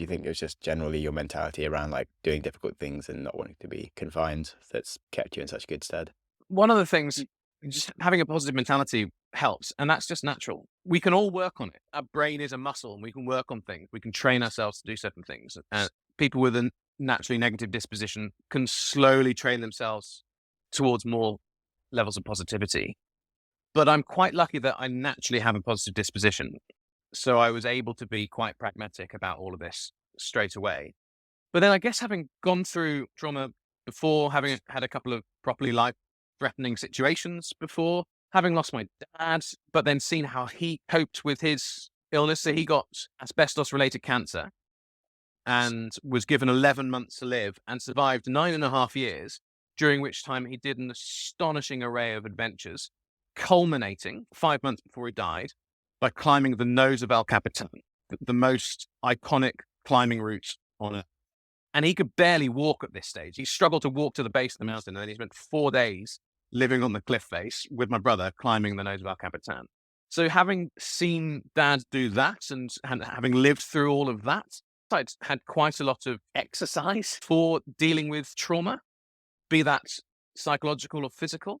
do you think it was just generally your mentality around like doing difficult things and not wanting to be confined that's kept you in such good stead? One of the things, just having a positive mentality helps, and that's just natural. We can all work on it. Our brain is a muscle, and we can work on things. We can train ourselves to do certain things. People with a naturally negative disposition can slowly train themselves towards more levels of positivity. But I'm quite lucky that I naturally have a positive disposition. So I was able to be quite pragmatic about all of this straight away. But then I guess having gone through trauma before, having had a couple of properly life threatening situations before, having lost my dad, but then seen how he coped with his illness. So he got asbestos related cancer and was given 11 months to live and survived 9.5 years, during which time he did an astonishing array of adventures, culminating 5 months before he died by climbing the nose of El Capitan, the most iconic climbing route on Earth. And he could barely walk at this stage. He struggled to walk to the base of the mountain, and then he spent 4 days living on the cliff face with my brother climbing the nose of El Capitan. So having seen Dad do that and having lived through all of that, I'd had quite a lot of exercise for dealing with trauma, be that psychological or physical.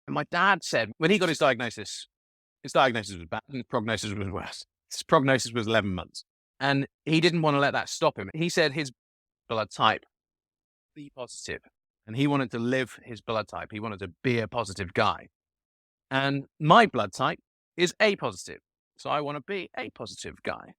And my dad said when he got his diagnosis was bad and his prognosis was worse. His prognosis was 11 months. And he didn't want to let that stop him. He said his blood type, B positive. And he wanted to live his blood type. He wanted to be a positive guy. And my blood type is A positive. So I want to be a positive guy.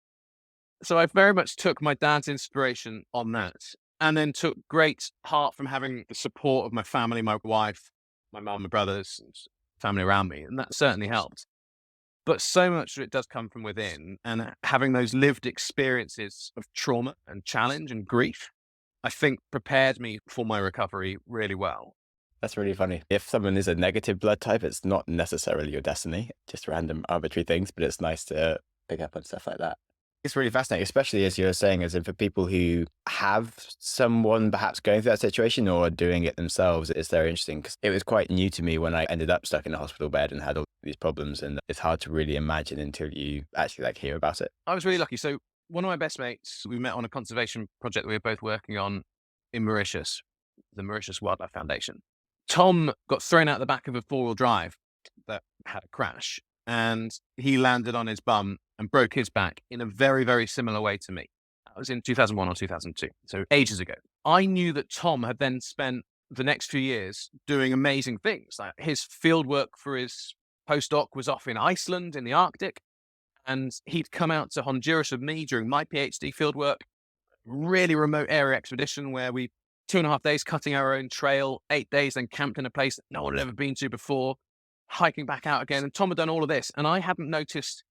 So I very much took my dad's inspiration on that, and then took great heart from having the support of my family, my wife, my mum, my brothers, and family around me. And that certainly helped. But so much of it does come from within, and having those lived experiences of trauma and challenge and grief, I think prepared me for my recovery really well. That's really funny. If someone is a negative blood type, it's not necessarily your destiny, just random arbitrary things, but it's nice to pick up on stuff like that. It's really fascinating, especially as you're saying, as in for people who have someone perhaps going through that situation or doing it themselves. It's very interesting because it was quite new to me when I ended up stuck in a hospital bed and had all these problems. And it's hard to really imagine until you actually like hear about it. I was really lucky. So one of my best mates, we met on a conservation project that we were both working on in Mauritius, the Mauritius Wildlife Foundation. Tom got thrown out the back of a 4-wheel drive that had a crash, and he landed on his bum and broke his back in a very, very similar way to me. That was in 2001 or 2002, so ages ago. I knew that Tom had then spent the next few years doing amazing things. Like his field work for his postdoc was off in Iceland in the Arctic, and he'd come out to Honduras with me during my PhD fieldwork, really remote area expedition where we 2.5 days cutting our own trail, 8 days then camped in a place that no one had ever been to before, hiking back out again. And Tom had done all of this, and I hadn't noticed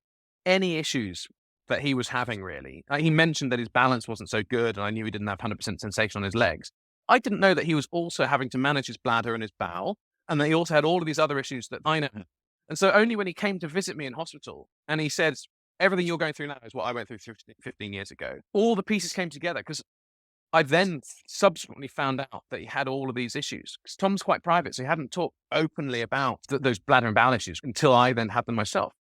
any issues that he was having really. He mentioned that his balance wasn't so good, and I knew he didn't have 100% sensation on his legs. I didn't know that he was also having to manage his bladder and his bowel, and that he also had all of these other issues that I know. And so only when he came to visit me in hospital and he said, everything you're going through now is what I went through 15 years ago, all the pieces came together, because I then subsequently found out that he had all of these issues. Because Tom's quite private, so he hadn't talked openly about those bladder and bowel issues until I then had them myself.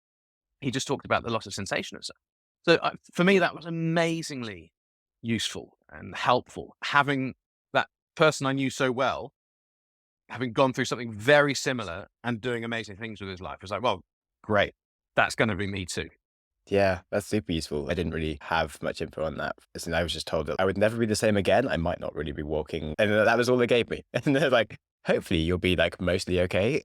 He just talked about the loss of sensation and stuff. So for me, that was amazingly useful and helpful. Having that person I knew so well, having gone through something very similar and doing amazing things with his life, was like, well, great. That's going to be me too. Yeah, that's super useful. I didn't really have much info on that. As in, I was just told that I would never be the same again. I might not really be walking. And that was all they gave me. And they're like, hopefully you'll be like mostly okay.